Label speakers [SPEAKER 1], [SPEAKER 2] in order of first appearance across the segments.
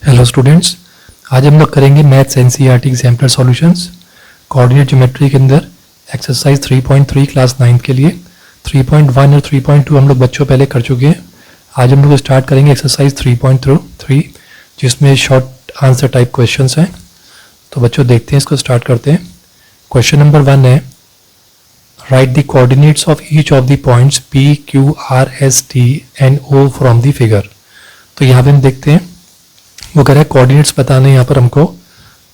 [SPEAKER 1] Hello students, आज हम लोग करेंगे maths NCERT exemplar solutions coordinate geometry के अंदर एक्सरसाइज 3.3 क्लास 9 के लिए 3.1 और 3.2 हम लोग बच्चों पहले कर चुके हैं। आज हम लोग स्टार्ट करेंगे एक्सरसाइज 3.3 जिसमें शॉर्ट आंसर टाइप क्वेश्चंस हैं। तो बच्चों देखते हैं, इसको स्टार्ट करते हैं। क्वेश्चन नंबर 1 है, right the coordinates of each of the points P, Q, R, S, T and O from the figure. तो यहाँ पे हम देखते हैं, वो कह रहा है कोऑर्डिनेट्स बताने यहाँ पर हमको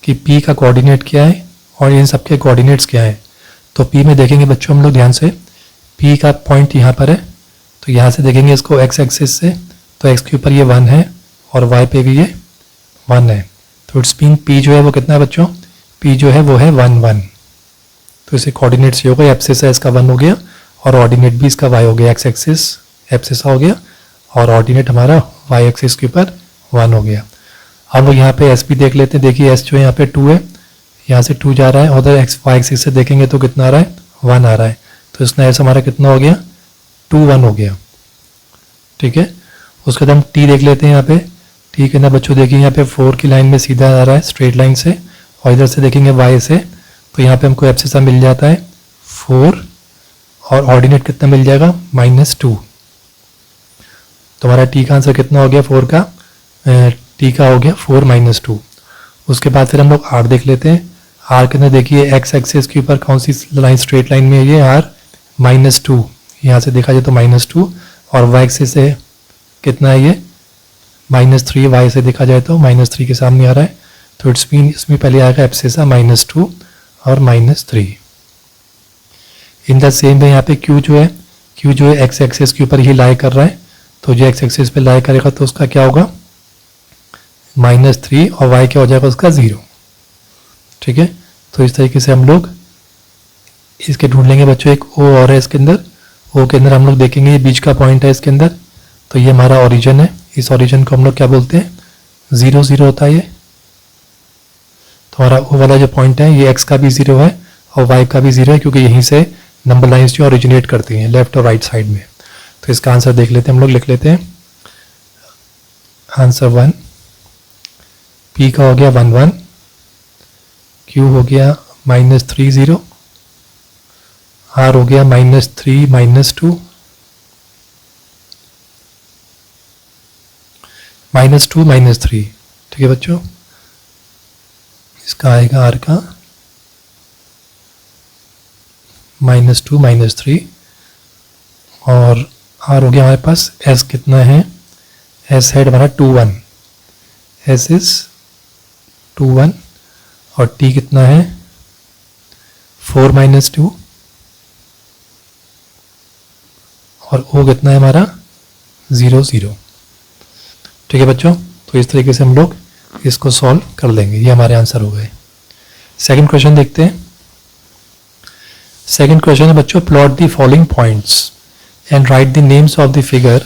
[SPEAKER 1] कि P का कोऑर्डिनेट क्या है और इन सब के कोऑर्डिनेट्स क्या है। तो P में देखेंगे बच्चों हम लोग ध्यान से, P का पॉइंट यहाँ पर है, तो यहाँ से देखेंगे इसको x एक्सिस से, तो x के ऊपर ये 1 है और y पे भी ये 1 है। तो इट्स मीन P जो है वो कितना है बच्चों, P जो है वो है 1 1। तो इसे कोऑर्डिनेट्स ये हो गया, एब्सिस है इसका 1 हो गया और ऑर्डिनेट भी इसका y हो गया, x एक्सिस एब्सिस हो गया और ऑर्डिनेट हमारा y एक्सिस के ऊपर 1 हो गया। अब वो यहाँ पे एस भी देख लेते हैं। देखिए एस जो है यहाँ पे 2 है, यहाँ से 2 जा रहा है, उधर एक्स वाई एक्सिस से देखेंगे तो कितना आ रहा है, 1 आ रहा है। तो इसमें एस हमारा कितना हो गया, 2 1 हो गया। ठीक है, उसके बाद हम टी देख लेते हैं। यहाँ पे टी के अंदर बच्चों देखिए यहाँ पे 4 की लाइन में सीधा आ रहा है स्ट्रेट लाइन से, और इधर से देखेंगे वाई से, तो यहाँ पे हमको एब्सिस मिल जाता है 4 और ऑर्डिनेट कितना मिल जाएगा, -2। तो हमारा टी का आंसर कितना हो गया, 4 का टी का हो गया 4 -2। उसके बाद फिर हम लोग आर देख लेते हैं। आर के अंदर देखिए एक्स एक्सिस के ऊपर कौन सी लाइन स्ट्रेट लाइन में है, ये आर -2, यहाँ से देखा जाए तो -2, और वाई एक्सिस से कितना है ये -3, वाई से देखा जाए तो -3 के सामने आ रहा है। तो इट्स मीन इसमें पहले आएगा एब्सिसा -2 और -3। इन द सेम वे यहाँ पे क्यू जो है एक्स एक्सिस के ऊपर ही लाई कर रहा है, तो जो एक्स एक्सिस पे लाई करेगा तो उसका क्या होगा, -3 और y क्या हो जाएगा उसका 0। ठीक है, तो इस तरीके से हम लोग इसके ढूंढ लेंगे बच्चों। एक O और है इसके अंदर, O के अंदर हम लोग देखेंगे ये बीच का पॉइंट है इसके अंदर, तो ये हमारा ओरिजिन है। इस ओरिजिन को हम लोग क्या बोलते हैं, 0 0 होता है ये। तो हमारा O वाला जो पॉइंट है ये x का भी 0 है और y का भी 0 है, क्योंकि यहीं से नंबर लाइन्स जो ओरिजिनेट करती हैं लेफ्ट और राइट साइड में। तो इसका आंसर देख लेते हैं, हम लोग लिख लेते हैं। आंसर 1, P का हो गया 1 1, Q हो गया -3 0, R हो गया -3 -2, -2 -3। ठीक है बच्चों, इसका आएगा R का -2 -3, और R हो गया हमारे पास S कितना है, S है हमारा 2 1, S इज 2 1, और T कितना है 4 -2, और O कितना है हमारा 0 0। ठीक है बच्चों, तो इस तरीके से हम लोग इसको सॉल्व कर लेंगे। ये हमारे आंसर हो गए। सेकंड क्वेश्चन देखते हैं। सेकंड क्वेश्चन है बच्चों, plot the following points and right the names of the figure.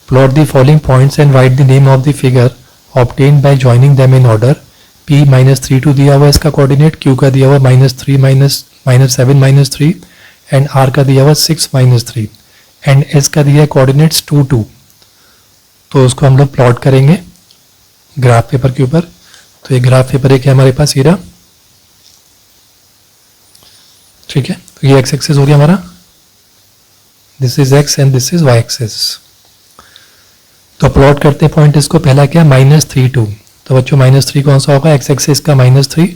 [SPEAKER 1] Plot the following points and right the name of the figure obtained by joining them in order। P -32 दिया हुआ इसका coordinate, Q का दिया हुआ -3 -7 -3 and R का दिया हुआ 6 -3 and S का दिया है कोऑर्डिनेट्स 2 2। तो उसको हम लोग प्लॉट करेंगे ग्राफ पेपर के ऊपर। तो ये ग्राफ पेपर एक है हमारे पास हीरा। ठीक है, तो ये x एक्सिस हो गया हमारा, this is x and this is y axis. तो प्लॉट करते हैं पॉइंट इसको। पहला क्या, -3 2। तो बच्चों -3 कौन सा होगा, x एक्सिस का -3,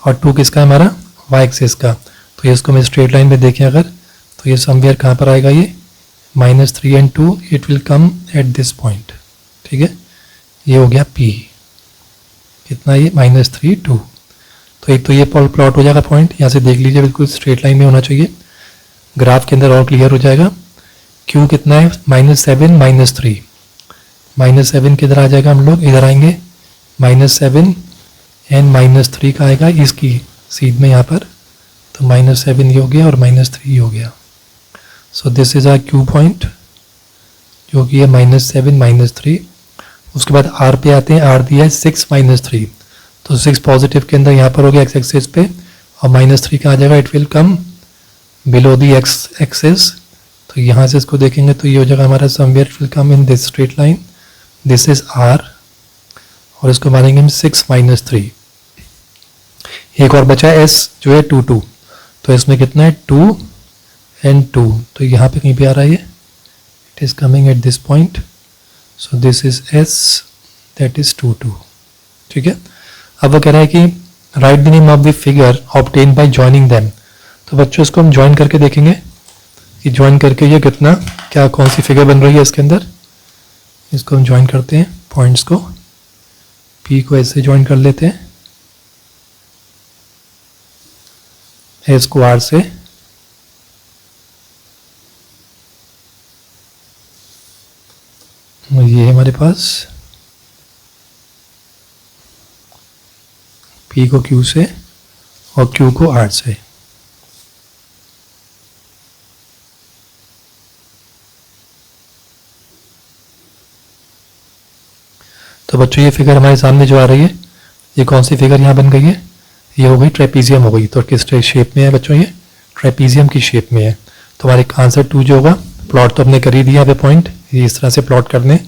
[SPEAKER 1] और 2 किसका है हमारा, y एक्सिस का। तो ये इसको मैं स्ट्रेट लाइन में देखें अगर, तो ये समवेयर कहाँ पर आएगा, ये -3 and 2 it will come eight this point. ठीक है, ये हो गया P कितना, ये -3 2। तो एक तो ये प्लॉट हो जाएगा पॉइंट, यहाँ से देख लीजिए बिल्कुल स्ट्रेट लाइन में होना चाहिए, ग्राफ के अंदर और क्लियर हो जाएगा। Q कितना है -7 -3, -7 किधर आ जाएगा, हम लोग इधर आएंगे, -7 एंड -3 का आएगा इसकी सीध में यहाँ पर, तो -7 ये हो गया और -3 हो गया। So this is R Q point जो कि है -7 -3। उसके बाद R पे आते हैं, R दिया है 6 -3, तो 6 पॉजिटिव के अंदर यहाँ पर हो गया x एक्सिस पे, और -3 का आ जाएगा, it will come below the x axis. तो यहाँ से इसको देखेंगे तो ये हो जाएगा हमारा somewhere, it will come in this straight line, this is R और इसको मानेंगे हम 6 - 3। एक और बचा s जो है 2 2, तो इसमें कितना है 2 and 2, तो यहाँ पे कहीं पे आ रहा है ये, it is coming at this point, so this is s, that is 2 2। ठीक है, अब वो कह रहा है कि right the name of the figure obtain bye joining them. तो बच्चों इसको हम ज्वाइन करके देखेंगे कि ज्वाइन करके ये कितना, क्या कौन सी फिगर बन रही है इसके अंदर। इसको हम ज्वाइन करते हैं, पॉइंट्स को, p को ऐसे ज्वाइन कर लेते हैं, s को r से, ये है हमारे पास p को q से और q को r से। तो बच्चों ये फिगर हमारे सामने जो आ रही है, ये कौन सी फिगर यहाँ बन गई है, ये हो गई ट्रेपीजियम हो गई। तो किस शेप में है बच्चों, ये ट्रेपीजियम की शेप में है। तो हमारे आंसर 2 जो होगा, प्लॉट तो हमने कर ही दिया यहाँ पे पॉइंट, ये इस तरह से प्लॉट करने,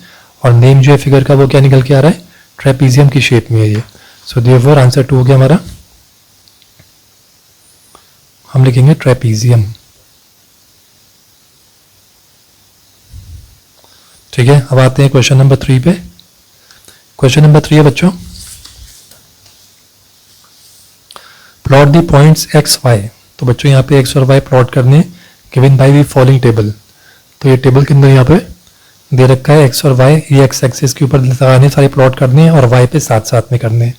[SPEAKER 1] और नेम जो है फिगर का वो क्या निकल के आ रहा है, ट्रेपीजियम की शेप में है ये। सो देयरफॉर आंसर 2 हो गया हमारा, हम लिखेंगे ट्रेपीजियम। ठीक है, अब आते हैं क्वेश्चन नंबर 3 पे। क्वेश्चन नंबर 3 है बच्चों, plot the points x y। तो बच्चों यहाँ पे x और y प्लॉट करने, given by the following table. तो ये टेबल के अंदर यहाँ पे दे रखा है x और y, ये x एक्सिस के ऊपर लगाने, सारे प्लॉट करने हैं, और y पे साथ साथ में करने हैं।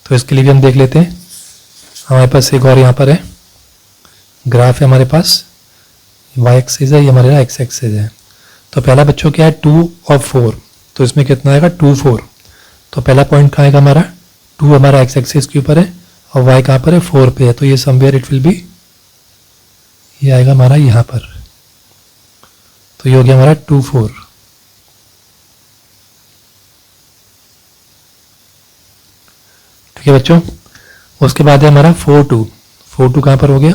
[SPEAKER 1] तो इसके लिए भी हम देख लेते हैं, हमारे पास एक और यहाँ पर है ग्राफ है, हमारे पास y एक्सिस है, ये हमारे x एक्सिस है। तो पहला बच्चों क्या है 2 और 4, तो इसमें कितना आएगा 2 4। तो पहला पॉइंट कहाँ आएगा हमारा, 2 हमारा x एक्सिस के ऊपर है और y कहाँ पर है, 4 पे है। तो ये समवेयर इट विल बी, ये आएगा हमारा यहाँ पर। तो ये हो गया हमारा 2 4। ठीक है बच्चों, उसके बाद है हमारा 4 2। 4 2 कहाँ पर हो गया,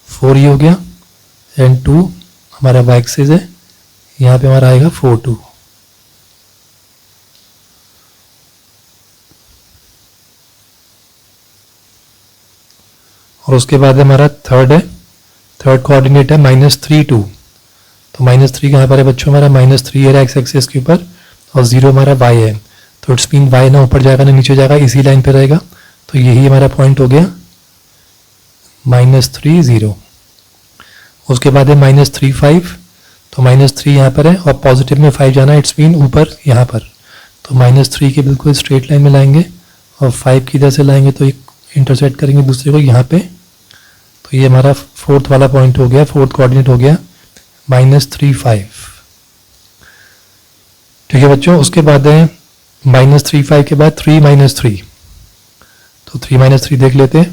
[SPEAKER 1] 4 ये हो गया, एंड 2 हमारा y एक्सिस है, यहाँ पे हमारा आएगा 4 2। और उसके बाद हमारा थर्ड है, थर्ड कोऑर्डिनेट है -3 2। तो -3 कहाँ पर है बच्चों, हमारा -3 है x एक्सिस के ऊपर, और 0 हमारा y है। तो इट्स मीन y ना ऊपर जाएगा ना नीचे जाएगा, इसी लाइन पे रहेगा। तो यही हमारा पॉइंट हो गया -3 0। उसके बाद है -3 5। तो -3 यहाँ पर है, और पॉजिटिव में 5 जाना, इट्स मीन ऊपर यहाँ पर। तो -3 के बिल्कुल स्ट्रेट लाइन में लाएंगे, और 5 की इधर से लाएंगे, तो एक इंटरसेक्ट करेंगे दूसरे को यहाँ पे। तो ये हमारा फोर्थ वाला पॉइंट हो गया, फोर्थ कोऑर्डिनेट हो गया -3 5। ठीक है बच्चों, उसके बाद है -3 5 के बाद 3 -3। तो 3 -3 देख लेते हैं।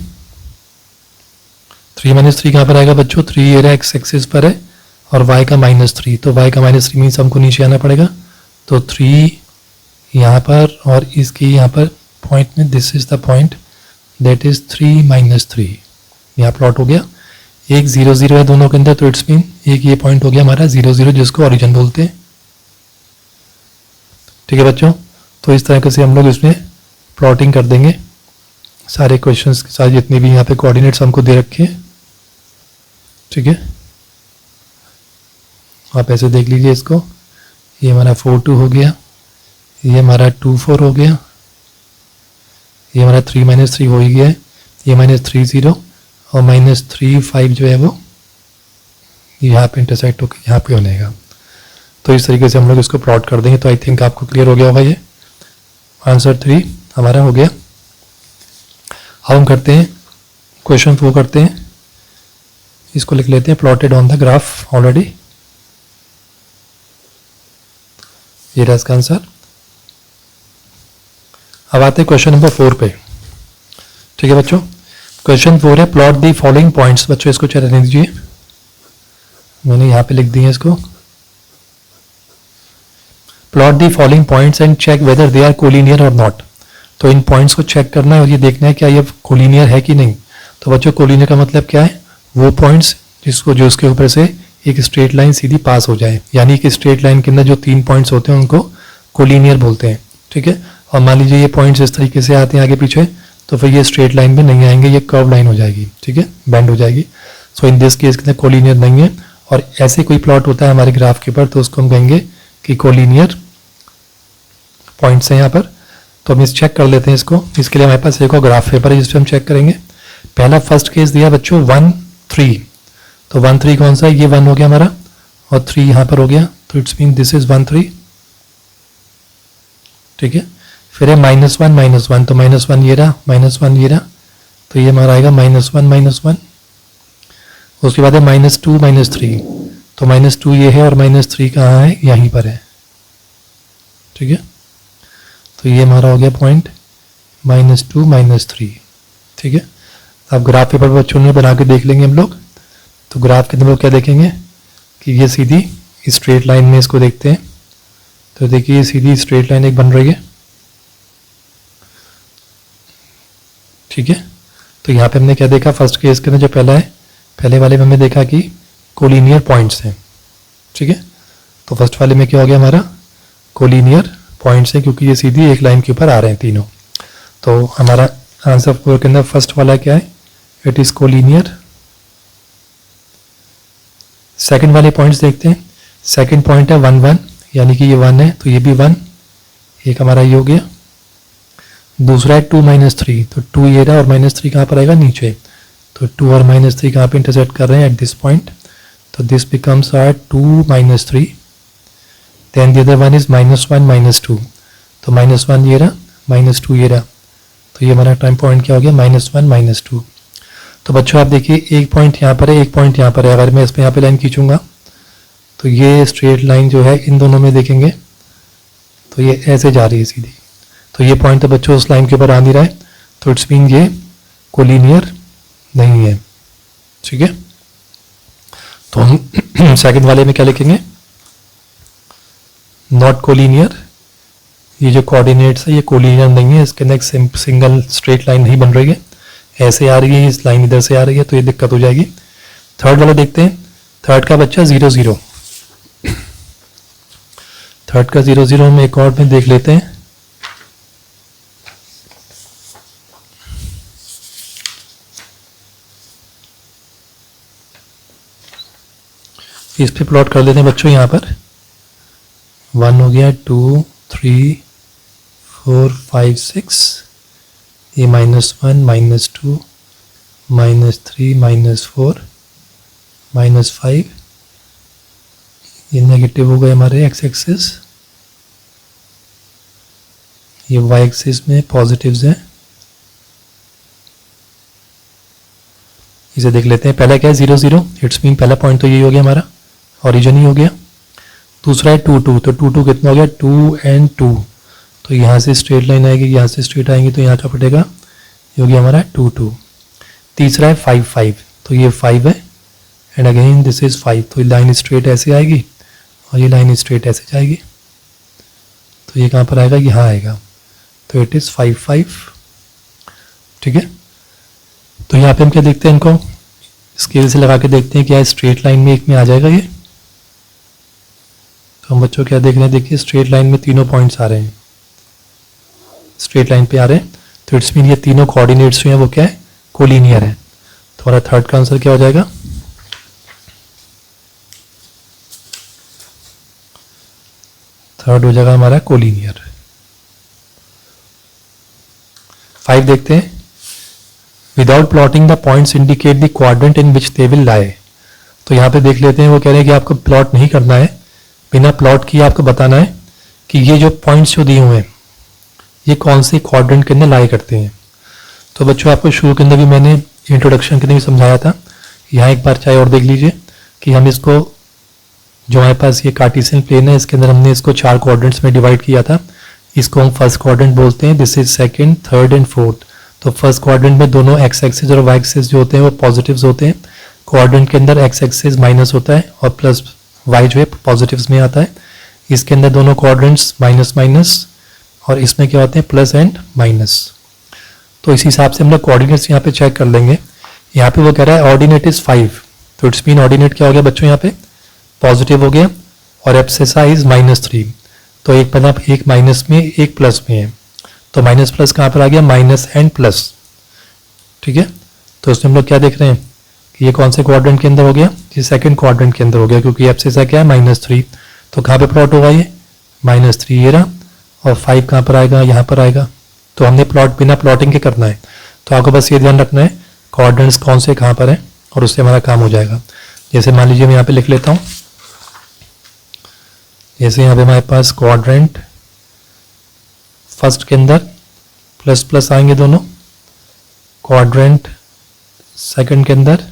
[SPEAKER 1] 3 -3 कहाँ पर आएगा बच्चों, 3 ये एक्स एक्सिस पर है, और y का -3। तो y का -3 मीन्स हमको नीचे आना पड़ेगा। तो 3 यहाँ पर, और इसके यहाँ पर पॉइंट में, this is the point, that is 3 -3। यहाँ प्लॉट हो गया। एक 0 0 है दोनों के अंदर, तो इट्स मीन एक ये पॉइंट हो गया हमारा 0 0, जिसको ओरिजिन बोलते हैं। ठीक है बच्चों, तो इस तरह से हम लोग इसमें प्लॉटिंग कर देंगे सारे क्वेश्चंस के साथ, जितने भी यहाँ पे कोऑर्डिनेट्स हमको दे रखे हैं। ठीक है, आप ऐसे देख लीजिए इसको, ये हमारा 4 2 हो गया, ये हमारा 2 4 हो गया, ये हमारा 3 -3 हो ही गया है, ये -3 0, और -3 5 जो है वो यहाँ पे इंटरसेक्ट होकर यहाँ पे होनेगा। तो इस तरीके से हम लोग इसको प्लॉट कर देंगे। तो आई थिंक आपको क्लियर हो गया होगा, ये आंसर 3 हमारा हो गया। अब हम करते हैं क्वेश्चन 4 करते हैं, इसको लिख लेते हैं, plotted on the graph already. ये रहा इसका आंसर। अब आते हैं क्वेश्चन नंबर 4 पे। ठीक है बच्चों, क्वेश्चन 4 है, प्लॉट दी फॉलोइंग पॉइंट्स। बच्चों इसको चलाने दीजिए, मैंने यहाँ पे लिख दिए इसको। Plot the following points and check whether they are collinear और नॉट। तो इन पॉइंट्स को चेक करना है और ये देखना है क्या ये कोलिनियर है कि नहीं। तो बच्चों कोलिनियर का मतलब क्या है, वो पॉइंट्स जो उसके ऊपर से एक स्ट्रेट लाइन सीधी पास हो जाए, यानी कि स्ट्रेट लाइन के अंदर जो 3 पॉइंट्स होते हैं उनको कोलिनियर बोलते हैं। ठीक है, और मान लीजिए ये पॉइंट्स इस तरीके से आते हैं आगे पीछे, तो फिर ये स्ट्रेट लाइन में नहीं आएंगे, ये कर्व लाइन हो जाएगी, ठीक है, बेंड हो जाएगी। सो इन दिस केस के अंदर कोलिनियर नहीं है। और ऐसे कोई प्लॉट होता है हमारे ग्राफ के ऊपर तो उसको हम कहेंगे कि कोलिनियर पॉइंट्स हैं यहाँ पर। तो हम इस चेक कर लेते हैं इसको। इसके लिए हमारे पास एक और ग्राफ पेपर है जिसपे हम चेक करेंगे। पहला फर्स्ट केस दिया बच्चों 1 3, तो 1 3 कौन सा है, ये 1 हो गया हमारा और 3 यहाँ पर हो गया, तो इट्स मीन दिस इज 1 3, ठीक है। फिर है -1 -1, तो -1 ये रहा, -1 ये रहा, तो ये हमारा आएगा -1 -1। उसके बाद है -2 -3, तो -2 ये है और -3 कहाँ है, यहीं पर है, ठीक है। तो ये हमारा हो गया पॉइंट -2 -3, ठीक है। अब ग्राफ पेपर पर बच्चों ने बना के देख लेंगे हम लोग। तो ग्राफ के अंदर वो क्या देखेंगे कि ये सीधी स्ट्रेट लाइन में इसको देखते हैं। तो देखिए ये सीधी स्ट्रेट लाइन एक बन रही है, ठीक है। तो यहाँ पे हमने क्या देखा, फर्स्ट केस के अंदर जो पहला है, पहले वाले में हमने देखा कि कोलिनियर पॉइंट्स हैं, ठीक है। तो फर्स्ट वाले में क्या हो गया हमारा, कोलिनियर पॉइंट्स हैं क्योंकि ये सीधी एक लाइन के ऊपर आ रहे हैं तीनों। तो हमारा आंसर के अंदर फर्स्ट वाला क्या है, इट इज कोलिनियर। सेकंड वाले पॉइंट्स देखते हैं। सेकंड पॉइंट है 1 1, यानी कि ये 1 है तो ये भी 1, एक हमारा ये हो गया। दूसरा है 2 -3, तो 2 ये रहा और -3 कहाँ पर आएगा, नीचे। तो 2 और -3 कहाँ पे इंटरसेक्ट कर रहे हैं, एट दिस पॉइंट। तो this becomes R 2 -3। Then the other one is -1 -2, तो -1 ये रहा, -2 ये रहा, तो ये हमारा टाइम पॉइंट क्या हो गया, -1 -2। तो बच्चों आप देखिए एक पॉइंट यहाँ पर है, एक पॉइंट यहाँ पर है। अगर मैं इस पर यहाँ पे लाइन खींचूंगा तो ये स्ट्रेट लाइन जो है इन दोनों में देखेंगे तो ये ऐसे जा रही है सीधी। तो ये पॉइंट तो बच्चों उस लाइन के ऊपर आ नहीं रहा है, तो इट्स मीन ये कोलिनियर नहीं है, ठीक है। तो हम सेकंड वाले में क्या लिखेंगे, नॉट कोलिनियर। ये जो कोऑर्डिनेट्स है ये कोलिनियर नहीं है, इसके अंदर एक सिंगल स्ट्रेट लाइन नहीं बन रही है, ऐसे आ रही है, इस लाइन इधर से आ रही है, तो ये दिक्कत हो जाएगी। थर्ड वाला देखते हैं। थर्ड का बच्चा 0 0, थर्ड का 0 0 हम एक और में देख लेते हैं। इस पे प्लॉट कर लेते हैं बच्चों। यहाँ पर 1 हो गया, 2 3 4 5 6, ये -1 -2 -3 -4 -5, ये नेगेटिव हो गए हमारे एक्स एक्सिस, ये वाई एक्सिस में पॉजिटिव्स हैं। इसे देख लेते हैं। पहला क्या है 0 0, इट्स मीन पहला पॉइंट तो यही हो गया हमारा, ओरिजिन ही हो गया। दूसरा है 2 2, तो 2 2 कितना हो गया, 2 and 2, तो यहाँ से स्ट्रेट लाइन आएगी, यहाँ से स्ट्रेट आएंगी, तो यहाँ का पड़ेगा ये हो गया हमारा 2 2। तीसरा है 5 5, तो ये 5 है एंड अगेन दिस इज 5, तो ये लाइन स्ट्रेट ऐसे आएगी और ये लाइन स्ट्रेट ऐसे जाएगी, तो ये कहाँ पर आएगा, यहाँ आएगा, तो इट इज़ 5 5, ठीक है। तो यहाँ पे हम क्या देखते हैं, इनको स्केल से लगा के देखते हैं क्या स्ट्रेट लाइन में एक में आ जाएगा ये। तो हम बच्चों क्या देख रहे हैं, देखिए स्ट्रेट लाइन में तीनों पॉइंट्स आ रहे हैं, स्ट्रेट लाइन पे आ रहे हैं, तो इट्स मीन ये तीनों कोऑर्डिनेट्स जो हैं वो क्या है, कोलिनियर है। तो हमारा थर्ड का आंसर क्या हो जाएगा, थर्ड हो जाएगा हमारा कोलिनियर। 5 देखते हैं। Without plotting the points indicate the quadrant in which they will lie. तो यहाँ पे देख लेते हैं, वो कह रहे हैं कि आपको प्लॉट नहीं करना है, बिना प्लॉट किए आपको बताना है कि ये जो पॉइंट्स जो दिए हुए हैं ये कौन से क्वाड्रेंट के अंदर लाई करते हैं। तो बच्चों आपको शुरू के अंदर भी मैंने इंट्रोडक्शन के अंदर भी समझाया था, यहाँ एक बार चाहे और देख लीजिए कि हम इसको जो हमारे पास ये कार्टेशियन प्लेन है इसके अंदर हमने इसको 4 क्वाड्रेंट्स में डिवाइड किया था। इसको हम फर्स्ट क्वाड्रेंट बोलते हैं, this is second, third and fourth. तो फर्स्ट क्वाड्रेंट में दोनों एक्स एक्सिस और वाई एक्सिस जो होते हैं वो पॉजिटिव्स होते हैं, क्वाड्रेंट के अंदर एक्स एक्सिस माइनस होता है और प्लस वाई जो है पॉजिटिव्स में आता है। इसके अंदर दोनों क्वाड्रेंट्स माइनस माइनस और इसमें क्या होते हैं प्लस एंड माइनस। तो इस हिसाब से हम लोग कोऑर्डिनेट्स यहाँ पे चेक कर लेंगे। यहाँ पे वो कह रहा है ऑर्डिनेट इज 5, तो इट्स मीन ऑर्डिनेट क्या हो गया बच्चों, यहाँ पे पॉजिटिव हो गया और एब्सेसा इज -3, तो एक मतलब एक माइनस में एक प्लस में है। तो माइनस प्लस कहाँ पर आ गया, माइनस एंड प्लस, ठीक है। तो उसमें हम लोग क्या देख रहे हैं कि ये कौन से क्वाड्रेंट के अंदर हो गया, ये सेकंड क्वाड्रेंट के अंदर हो गया, क्योंकि एब्सिसा क्या है, -3। तो कहाँ पे प्लॉट होगा ये, -3 ये रहा, और 5 कहाँ पर आएगा, यहाँ पर आएगा। तो हमने प्लॉट बिना प्लॉटिंग के करना है, तो आपको बस ये ध्यान रखना है क्वाड्रेंट्स कौन से कहाँ पर है, और उससे हमारा काम हो जाएगा। जैसे मान लीजिए मैं यहाँ पे लिख लेता हूँ, जैसे यहाँ पे हमारे पास क्वाड्रेंट फर्स्ट के अंदर प्लस प्लस आएंगे दोनों, क्वाड्रेंट सेकंड के अंदर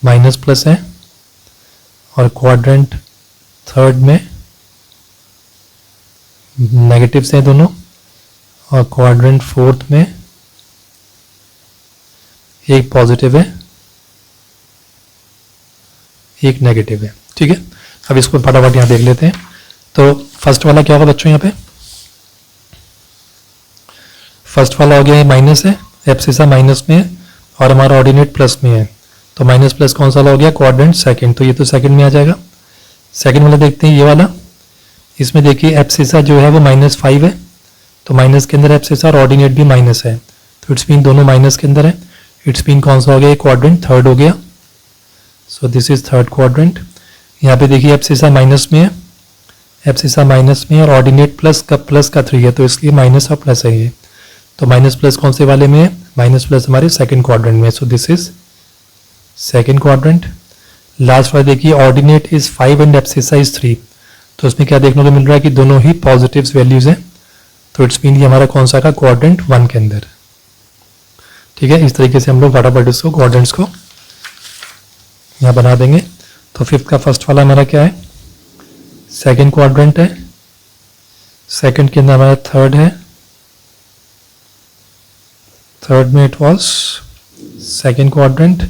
[SPEAKER 1] माइनस प्लस है, और क्वाड्रेंट थर्ड में नेगेटिव्स हैं दोनों, और क्वाड्रेंट फोर्थ में एक पॉजिटिव है एक नेगेटिव है, ठीक है। अब इसको फटाफट यहाँ देख लेते हैं। तो फर्स्ट वाला क्या होगा बच्चों, यहाँ पे फर्स्ट वाला हो गया है माइनस है, एब्सिसा माइनस में है और हमारा ऑर्डिनेट प्लस में है। तो माइनस प्लस कौन सा वाला हो गया, क्वाड्रेंट सेकंड, तो ये तो सेकंड में आ जाएगा। सेकंड वाला देखते हैं, ये वाला, इसमें देखिए एब्सिसा जो है वो -5 है, तो माइनस के अंदर एब्सिसा और ऑर्डिनेट भी माइनस है, तो इट्स मीन दोनों माइनस के अंदर है। इट्स मीन कौन सा हो गया, क्वाड्रेंट थर्ड हो गया। So this is third quadrant. यहाँ पे देखिए एब्सिसा माइनस में है, एब्सिसा माइनस में और ऑर्डिनेट प्लस का 3 है, तो इसलिए माइनस और प्लस है ये। तो माइनस प्लस कौन से वाले में है, माइनस प्लस हमारे सेकंड क्वाड्रेंट में, सो this is second quadrant. Last वाला देखिए ordinate is 5 and abscissa is 3, तो इसमें क्या देखने को मिल रहा है कि दोनों ही पॉजिटिव वैल्यूज हैं, तो इट्स मीन ये हमारा कौन सा का क्वाड्रेंट 1 के अंदर, ठीक है। इस तरीके से हम लोग फटाफट इसको क्वाड्रेंट्स को यहाँ बना देंगे। तो फिफ्थ का फर्स्ट वाला हमारा क्या है, सेकंड क्वाड्रेंट है, सेकंड के अंदर हमारा थर्ड है, थर्ड में it was second quadrant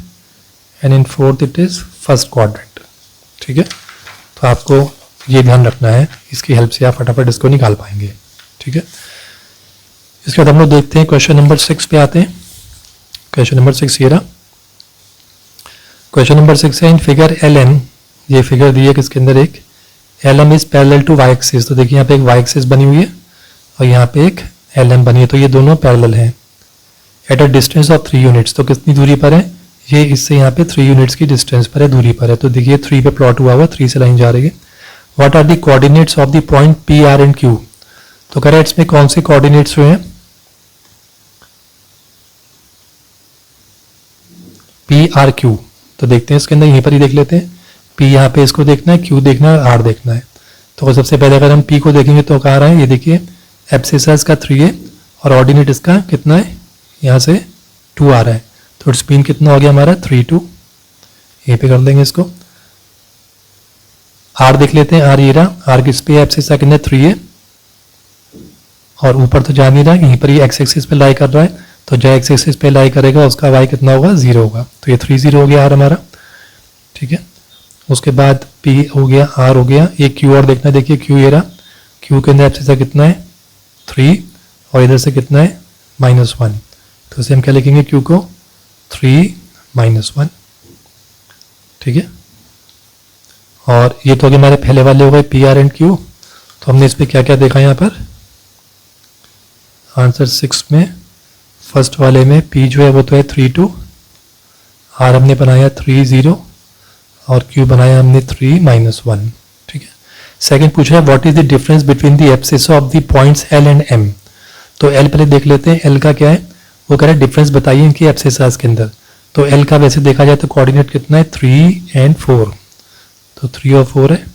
[SPEAKER 1] and in fourth it is first quadrant, ठीक है। तो आपको ये ध्यान रखना है, इसकी हेल्प से आप फटाफट इसको निकाल पाएंगे, ठीक है। इसके बाद हम लोग देखते हैं क्वेश्चन नंबर 6 पे आते हैं। क्वेश्चन नंबर 6 ये रहा। क्वेश्चन नंबर 6 है, इन फिगर LN, ये फिगर दी है किसके अंदर, एक LM is parallel to y axis. तो देखिए यहाँ पे एक y एक्सिस बनी हुई है और यहाँ पे एक LM बनी है, तो ये दोनों पैरेलल हैं eight a distance of 3 units. तो कितनी दूरी पर है, ये इससे यहाँ पे 3 यूनिट्स की डिस्टेंस पर है, दूरी पर है। तो देखिए 3 पे प्लॉट हुआ हुआ, 3 से लाइन जा रही है। What are the coordinates of the point P, R and Q। तो कह रहा है इसमें कौन से कोऑर्डिनेट्स हुए हैं, P, R, Q। तो देखते हैं इसके अंदर, यहीं पर ही देख लेते हैं। P यहाँ पे इसको देखना है, Q देखना है, R देखना है। तो सबसे पहले अगर हम P को देखेंगे तो कहाँ रहा है, ये देखिए एब्सिसा इसका 3 है और ऑर्डिनेट इसका कितना है, यहाँ से 2 आ रहा है, तो इट्स मीन कितना हो गया हमारा 3, 2। यहीं पे कर देंगे इसको। R देख लेते हैं, R ये रहा, R किस पे है, एब्सिसा के अंदर 3 है और ऊपर तो जा नहीं रहा, यहीं पर ये एक्स एक्सिस पे लाई कर रहा है, तो जो एक्स एक्सिस पे लाई करेगा उसका y कितना होगा, 0 होगा। तो ये 3, 0 हो गया R हमारा, ठीक है। उसके बाद P हो गया, R हो गया, ये Q और देखना है, देखिए Q ये रहा, Q के अंदर एब्सिसा कितना है 3 और इधर से कितना है -1, तो इसे हम क्या लिखेंगे, Q को 3 -1, ठीक है। और ये तो हो गए हमारे पहले वाले हो गए P, R एंड Q। तो हमने इस पर क्या क्या देखा यहाँ पर, आंसर 6 में फर्स्ट वाले में P जो है वो तो है 3, 2, R हमने बनाया 3, 0 और Q बनाया हमने 3 -1, ठीक है। सेकंड पूछ रहा है what is the difference between the abscissa of the points L and M। तो L पहले देख लेते हैं, L का क्या है, वो कह रहा है डिफरेंस बताइए इनके एब्सिसास के अंदर। तो L का वैसे देखा जाए तो कोऑर्डिनेट कितना है 3 एंड 4, तो 3 और 4 है।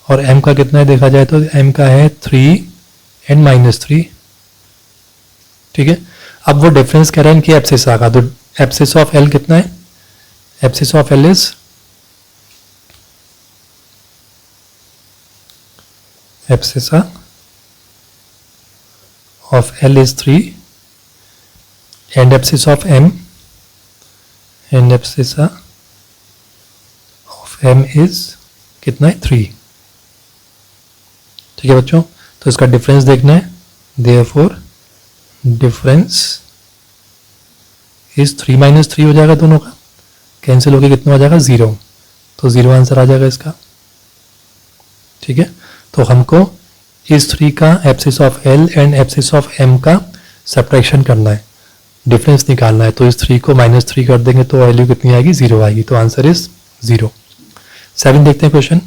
[SPEAKER 1] और M का कितना है देखा जाए तो M का है 3 एंड -3, ठीक है। अब वो डिफरेंस कह रहा है इनके एब्सिसा का, तो एब्सिसा ऑफ L कितना है, abscissa of L is abscissa of L is 3 and abscissa of M and abscissa of M is कितना है 3, ठीक है बच्चों। तो इसका डिफरेंस देखना है, देयरफॉर डिफरेंस इज 3 -3 हो जाएगा, दोनों का कैंसिल होकर कितना हो जाएगा 0, तो 0 आंसर आ जाएगा इसका, ठीक है। तो हमको इस 3 का abscissa of L and abscissa of M का सब्ट्रैक्शन करना है, डिफरेंस निकालना है। तो इस 3 को -3 कर देंगे तो वैल्यू कितनी आएगी, 0 आएगी। तो आंसर इज 0। 7 देखते हैं क्वेश्चन।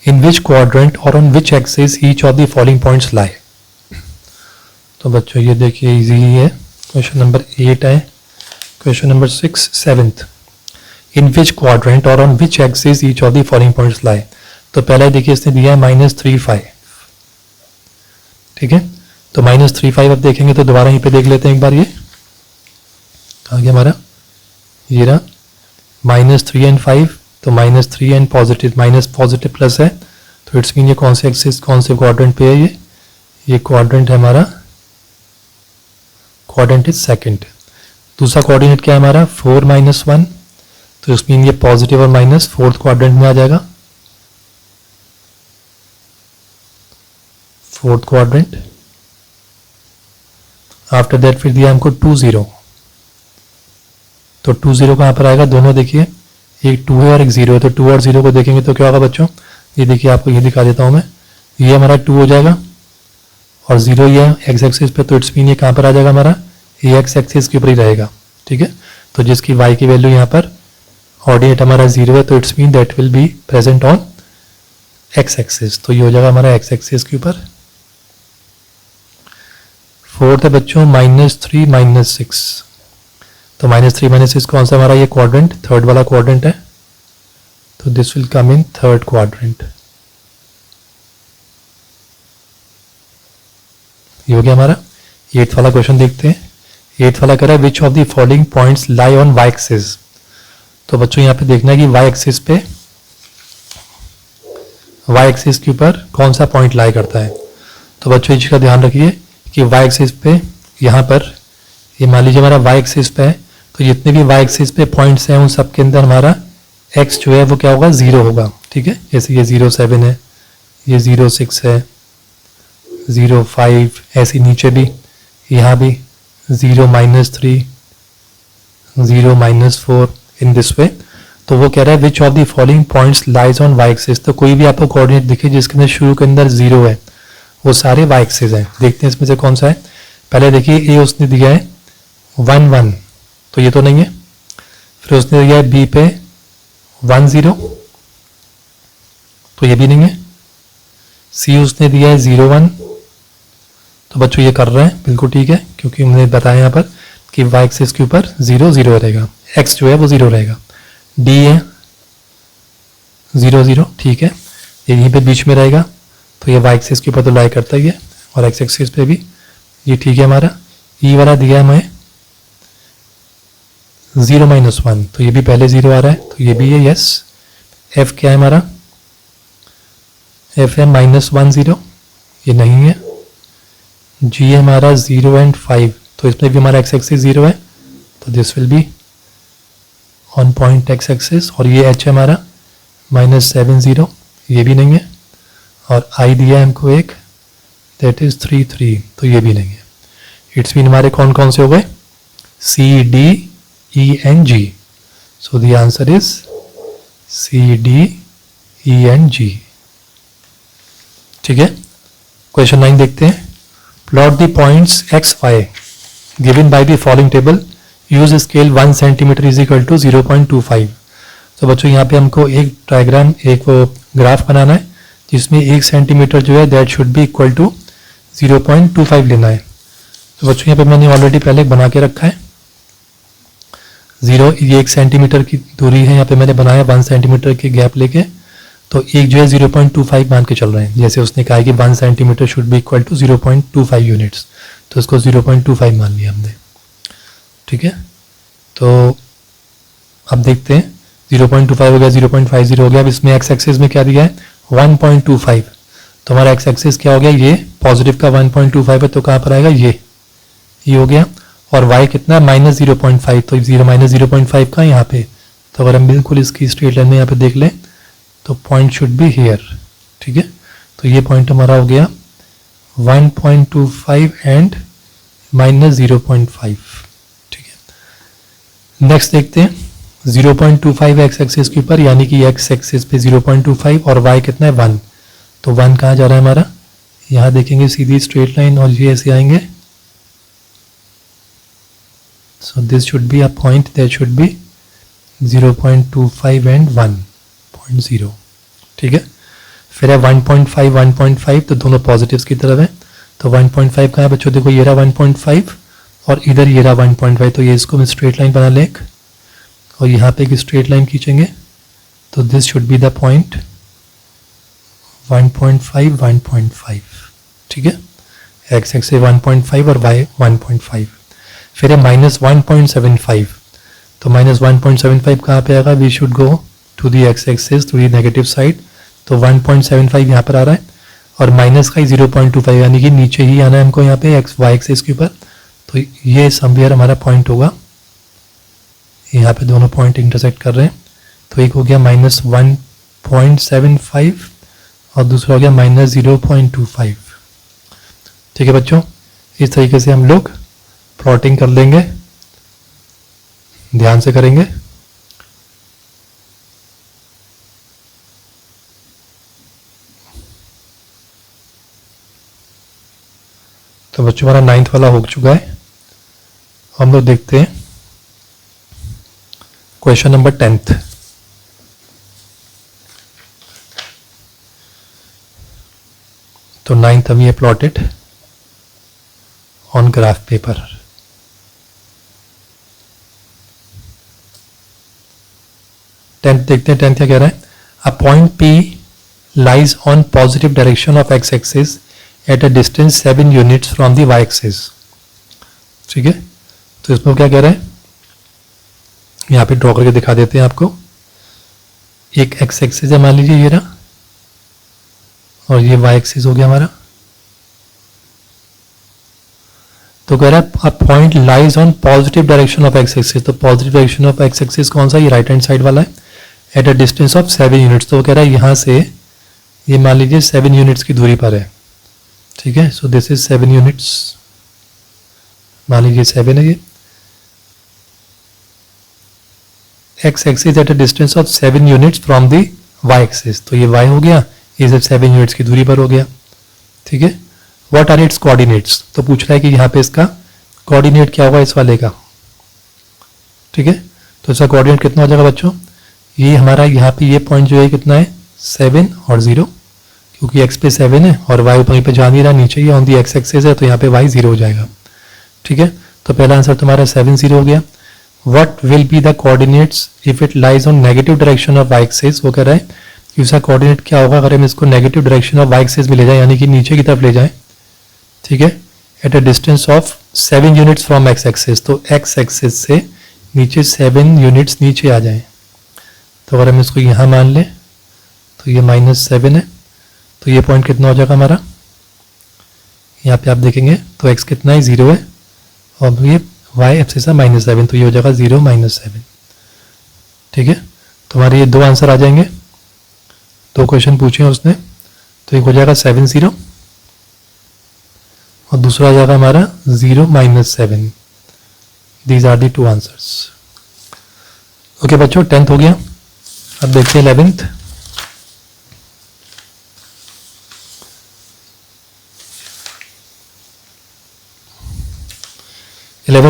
[SPEAKER 1] इन विच क्वाड्रेंट और on which axis each of the following points lie. तो बच्चों ये देखिए इजी ही है। क्वेश्चन नंबर 8 है। Question number 6 7th। In which quadrant और on which axis each of the following points lie. तो पहले देखिए इसने दिया है -3 5, ठीक है। तो -3 5 अब देखेंगे तो दोबारा यहीं पे देख लेते हैं एक बार। ये आ गया हमारा, ये रहा -3 and 5। तो -3 and positive, minus positive plus है, तो इट्स मीन ये कौन से एक्सिस कौन से क्वाड्रेंट पे है, ये क्वाड्रेंट है हमारा, क्वाड्रेंट इज सेकंड। दूसरा कोऑर्डिनेट क्या है हमारा 4 -1, तो इट्स मीन ये पॉजिटिव और माइनस फोर्थ क्वाड्रेंट में आ जाएगा, फोर्थ क्वाड्रेंट। आफ्टर दैट फिर दिया हमको 2 0, तो 2 0 कहाँ पर आएगा, दोनों देखिए एक 2 है और एक 0 है, तो 2 और 0 को देखेंगे तो क्या होगा बच्चों, ये देखिए आपको ये दिखा देता हूं मैं, ये हमारा 2 हो जाएगा और 0 ये एक्स एक्सिस पे, तो इट्स मीन ये कहाँ पर आ जाएगा हमारा, ये एक्स एक्सिस के ऊपर ही रहेगा, ठीक है। तो जिसकी y की वैल्यू यहाँ पर ऑर्डिनेट हमारा 0 है, तो it's mean that will be present on X axis, तो ये हो जाएगा हमारा एक्स एक्सिस के ऊपर। फोर्थ है बच्चों -3 -6, तो -3 -6 कौन सा हमारा ये क्वाड्रेंट, थर्ड वाला क्वाड्रेंट है, तो this will come in third quadrant. ये हो गया हमारा। 8th वाला क्वेश्चन देखते हैं। 8th वाला कह रहा है which of the following points lie on Y axis. तो बच्चों यहाँ पे देखना है कि वाई एक्सिस पे, वाई एक्सिस के ऊपर कौन सा पॉइंट लाई करता है। तो बच्चों इस चीज का ध्यान रखिए कि वाई एक्सिस पे यहाँ पर, ये मान लीजिए हमारा वाई एक्सिस पे है, तो जितने भी वाई एक्सिस पे पॉइंट्स हैं उन सब के अंदर हमारा एक्स जो है वो क्या होगा, 0 होगा, ठीक है। जैसे ये 0 7 है, ये 0 6 है, 0 5, ऐसे नीचे भी, यहाँ भी 0 -3, 0 -4 इन दिस वे। तो वो कह रहा है which of the following points lies on Y axis. तो कोई भी आपको कोऑर्डिनेट दिखे जिसके अंदर शुरू के अंदर 0 है, वो सारे वाई एक्सिस हैं। देखते हैं इसमें से कौन सा है। पहले देखिए ए उसने दिया है 1 1, तो ये तो नहीं है। फिर उसने दिया है बी पे 1 0, तो ये भी नहीं है। सी उसने दिया है 0 1, तो बच्चों ये कर रहे हैं बिल्कुल ठीक है, क्योंकि हमने बताया यहाँ पर कि वाई एक्सिस के ऊपर 0 0 रहेगा, एक्स जो है वो 0 रहेगा। डी है 0 0, ठीक है, ये यहीं पे बीच में रहेगा, तो ये वाई एक्सिस के ऊपर तो लाई करता ही है, और एक्स एक्सिस पे भी ये ठीक है हमारा। ई वाला दिया है हमें 0 -1, तो ये भी पहले 0 आ रहा है, तो ये भी है यस। एफ क्या है हमारा, एफ है -1 0, ये नहीं है। जी है हमारा 0 and 5, तो इसमें भी हमारा एक्स एक्सिस 0 है, तो this will be on point x axis. और ये एच है हमारा -7 0, ये भी नहीं है। और आई दिया है हमको एक, दैट इज 3 3, तो ये भी नहीं है। इट्स मीन हमारे कौन कौन से हो गए, C D E and G. So the answer is C D E and G, ठीक है। क्वेश्चन 9 देखते हैं। Plot the points X Y given by the following table, use scale 1 centimetre is equal to 0.25। तो बच्चों यहाँ पे हमको एक डायग्राम, एक ग्राफ बनाना है जिसमें 1 सेंटीमीटर जो है that should be equal to 0.25 लेना है। तो बच्चों यहाँ पे मैंने ऑलरेडी पहले बना के रखा है 0, ये 1 सेंटीमीटर की दूरी है, यहाँ पे मैंने बनाया 1 सेंटीमीटर की गैप लेके, तो एक जो है 0.25 मान के चल रहे हैं। जैसे उसने कहा कि 1 centimetre should be equal to 0.25 units, तो इसको 0.25 मान लिया हमने, ठीक है। तो अब देखते हैं 0.25 हो गया, 0.50 हो गया। अब इसमें एक्स एक्सिस में क्या दिया है 1.25, तो हमारा एक्स एक्सिस क्या हो गया, ये पॉजिटिव का 1.25 है, तो कहाँ पर आएगा, ये हो गया। और y कितना है -0.5, तो 0 का यहाँ पे, तो अगर हम बिल्कुल इसकी स्ट्रेट लाइन में यहाँ पे देख लें तो पॉइंट शुड बी हियर, ठीक है। तो ये पॉइंट हमारा हो गया 1.25 एंड -0.5, ठीक है। नेक्स्ट देखते हैं 0.25 एक्स एक्सिस के ऊपर, यानी कि एक्स एक्सिस पे 0.25 और y कितना है 1, तो 1 कहाँ जा रहा है हमारा, यहाँ देखेंगे सीधी स्ट्रेट लाइन और ये ऐसे आएंगे. So this should be a point that should B 0.25 and 1.0. ठीक है. फिर है 1.5 1.5, तो दोनों पॉजिटिव्स की तरफ है. तो 1.5 कहाँ है बच्चों, देखो ये रहा 1.5 और इधर ये रहा 1.5. तो ये इसको हम स्ट्रेट लाइन बना लें और यहाँ पे एक स्ट्रेट लाइन खींचेंगे. तो this should be the point 1.5 1.5. ठीक है. एक्स एक्स से 1.5 और वाई 1.5. फिर है -1.75. तो -1.75 कहाँ पे आएगा, we should go to the X axis, to the negative side. तो 1.75 यहाँ पर आ रहा है और माइनस का ही 0.25, यानी कि नीचे ही आना है हमको यहाँ पे एक्स वाई एक्सिस के ऊपर. तो ये समवेयर हमारा पॉइंट होगा, यहाँ पे दोनों पॉइंट इंटरसेक्ट कर रहे हैं. तो एक हो गया -1.75 और दूसरा हो गया -0.25. ठीक है बच्चों, इस तरीके से हम लोग प्लॉटिंग कर लेंगे, ध्यान से करेंगे. तो बच्चों हमारा 9th वाला हो चुका है. हम लोग देखते हैं क्वेश्चन नंबर 10th. तो 9th अभी है plotted on graph paper. Tenth देखते हैं. 10th क्या कह रहा है, a point P lies on positive direction of X axis at a distance 7 units from the Y axis. ठीक है. तो इसमें क्या कह रहा है, यहाँ पे ड्रॉ करके दिखा देते हैं आपको. एक एक्स एक्सिस है मान लीजिए ये रहा और ये वाई एक्सिस हो गया हमारा. तो कह रहा है a point lies on positive direction of X axis. तो positive direction of X axis कौन सा, ये राइट हैंड साइड वाला है. At a distance of 7 units. तो वो कह रहा है यहाँ से ये मान लीजिए 7 यूनिट्स की दूरी पर है. ठीक है. सो दिस इज 7 यूनिट्स, मान लीजिए 7 है ये. X axis at a distance of 7 units from the Y axis. तो ये वाई हो गया, ये 7 यूनिट्स की दूरी पर हो गया. ठीक है. What are its coordinates. तो पूछ रहा है कि यहाँ पे इसका कोऑर्डिनेट क्या होगा इस वाले का. ठीक है. तो इसका कोऑर्डिनेट कितना हो जाएगा बच्चों, ये हमारा यहाँ पे ये पॉइंट जो है कितना है 7 और 0, क्योंकि x पे 7 है और y वहीं पे जा नहीं रहा, नीचे ही ऑन दी एक्स एक्सिस है. तो यहाँ पे y 0 हो जाएगा. ठीक है. तो पहला आंसर तुम्हारा 7 0 हो गया. What will be the coordinates if it lies on negative direction of y axis. वो कह रहा है कि उसका कोऑर्डिनेट क्या होगा अगर हम इसको negative direction of y axis में ले जाए, यानी कि नीचे की तरफ ले जाए. ठीक है. At a distance of 7 units from x axis. तो एक्स एक्सिस से नीचे 7 यूनिट्स नीचे आ जाए. तो अगर हम इसको यहाँ मान लें तो ये -7 है. तो ये पॉइंट कितना हो जाएगा हमारा, यहाँ पे आप देखेंगे तो x कितना है 0 है और ये y एक्सिस है -7. तो ये हो जाएगा 0 -7. ठीक है. तो हमारे ये दो आंसर आ जाएंगे. दो क्वेश्चन पूछे हैं उसने. तो एक हो जाएगा 7 0 और दूसरा आ जाएगा हमारा 0 -7. These are the two answers. Okay बच्चों, 10th हो गया. अब देखते हैं 11th.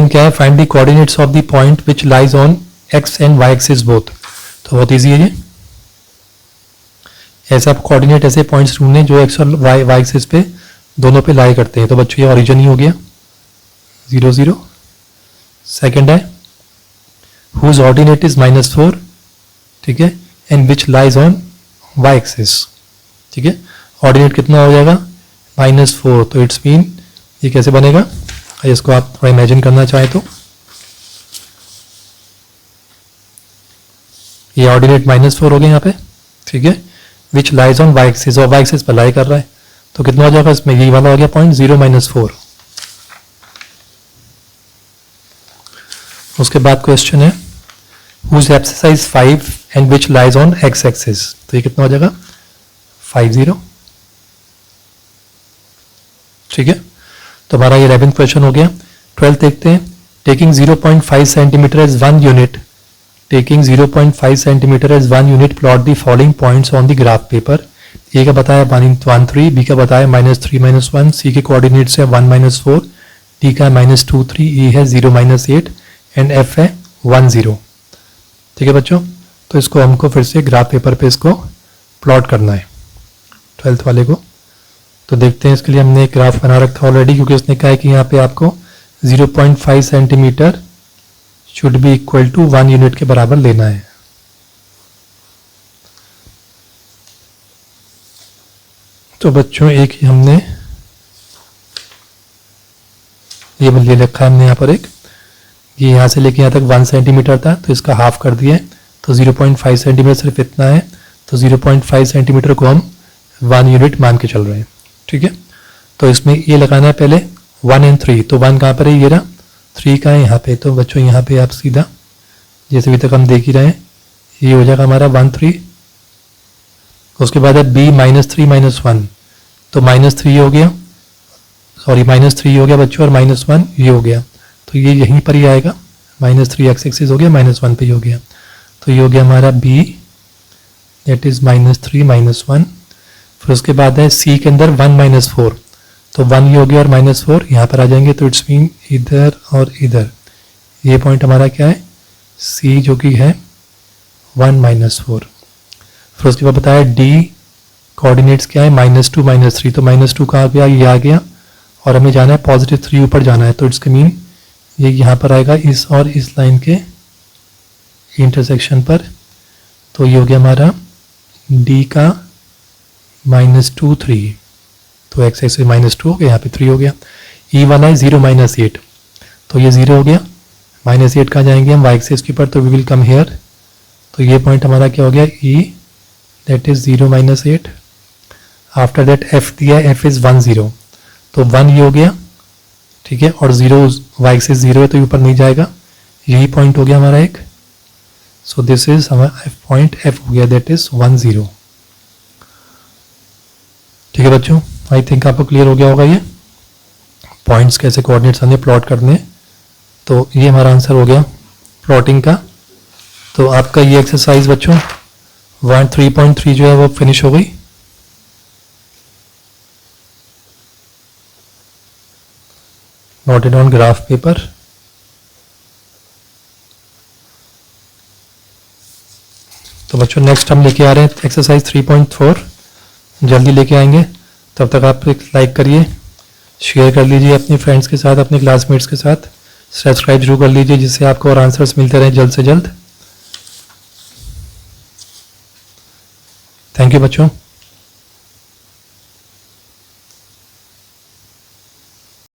[SPEAKER 1] क्या है, find the coordinates of the point which lies on X and Y axis both. तो बहुत इजी है ये. ऐसा कोऑर्डिनेट ऐसे पॉइंट्स ढूंढने जो एक्स और वाई एक्सिस पे दोनों पे लाई करते हैं. तो बच्चों ये ओरिजिन ही हो गया 0 0. सेकंड है हुज ऑर्डिनेट इज -4. ठीक है. And which lies on Y axis. ठीक है. ऑर्डिनेट कितना हो जाएगा -4. तो इट्स मीन ये कैसे बनेगा, इसको आप थोड़ा इमेजिन करना चाहें तो ये ऑर्डिनेट -4 हो गया यहाँ पे. ठीक है. Which lies on Y axis, और वाई एक्सिस पर लाई कर रहा है. तो कितना हो जाएगा इसमें, ये वाला हो गया पॉइंट 0 -4. उसके बाद क्वेश्चन है whose exercise 5 and which lies on X axis. तो ये कितना हो जाएगा 5 0. ठीक है. तो हमारा ये 11th क्वेश्चन हो गया. 12th देखते हैं. Taking 0.5 centimetre as 1 unit, taking 0.5 centimetre as 1 unit, plot the following points on the graph paper A का बताया 1.13, बी का बताया -3 - 1, सी के कोऑर्डिनेट्स है 1 - 4, डी का -2 3, ए है 0 - 8 एंड एफ है 1 0। ठीक है बच्चों, तो इसको हमको फिर से ग्राफ पेपर पे इसको प्लॉट करना है 12th वाले को। तो देखते हैं, इसके लिए हमने एक ग्राफ बना रखा ऑलरेडी, क्योंकि उसने कहा है कि यहाँ पे आपको 0.5 centimetre should be equal to 1 unit के बराबर लेना है। तो बच्चों एक हमने ये ले रखा है हमने यहाँ पर एक, ये यहाँ से लेके यहाँ तक 1 सेंटीमीटर था, तो इसका हाफ कर दिया है, तो 0.5 सेंटीमीटर सिर्फ इतना है, तो 0.5 सेंटीमीटर को हम 1 यूनिट मान के चल रहे हैं। ठीक है, तो इसमें ये लगाना है पहले 1 और 3, तो 1 कहाँ पर है, ये रहा, 3 का है यहाँ पे, तो बच्चों यहाँ पे आप सीधा जैसे अभी तक हम देख ही रहे हैं, ये हो जाएगा हमारा 1 3। उसके बाद है b -3 - 1, तो -3 हो गया, सॉरी -3 हो गया बच्चों, और -1 ये हो गया, तो ये यहीं पर ही आएगा, -3 एक्स एक्सिस हो गया, -1 पे ही हो गया, तो ये हो गया हमारा b दैट इज -3 - 1। फिर उसके बाद है c के अंदर 1 - 4, तो 1 ये हो गया और -4 यहाँ पर आ जाएंगे, तो इट्स मीन इधर और इधर, ये पॉइंट हमारा क्या है c जो कि है 1 - 4। फिर उसके बाद बताया d कोऑर्डिनेट्स क्या है -2 - 3, तो -2 कहाँ पे ये आ गया, और हमें जाना है +3 ऊपर जाना है, तो इट्स मीन ये यहाँ पर आएगा इस और इस लाइन के इंटरसेक्शन पर, तो ये हो गया हमारा d का -2 3, तो x एक्सिस -2 हो गया, यहाँ पे 3 हो गया। e वाला है 0 - 8, तो ये 0 हो गया, -8 कहाँ जाएंगे हम y एक्सिस के ऊपर, तो वी विल कम हेयर, तो ये पॉइंट हमारा क्या हो गया e that is 0 - 8। After that f दिया है, f इज 1 0, तो 1 ये हो गया, ठीक है, और 0 y एक्सिस 0 है तो ऊपर नहीं जाएगा, यही पॉइंट हो गया हमारा एक, सो दिस इज हमारा पॉइंट f हो गया दैट इज 1 0। ठीक है बच्चों, आई थिंक आपको क्लियर हो गया होगा ये पॉइंट्स कैसे कोऑर्डिनेट्स हमें प्लॉट करने, तो ये हमारा आंसर हो गया प्लॉटिंग का। तो आपका ये एक्सरसाइज बच्चों 3.3 जो है वो फिनिश हो गई। Noted on graph paper. तो बच्चों नेक्स्ट हम लेके आ रहे हैं एक्सरसाइज 3.4, जल्दी लेके आएंगे, तब तक आप एक लाइक करिए, शेयर कर लीजिए अपने फ्रेंड्स के साथ, अपने क्लासमेट्स के साथ, सब्सक्राइब जरूर कर लीजिए जिससे आपको और आंसर्स मिलते रहें जल्द से जल्द। थैंक यू बच्चों।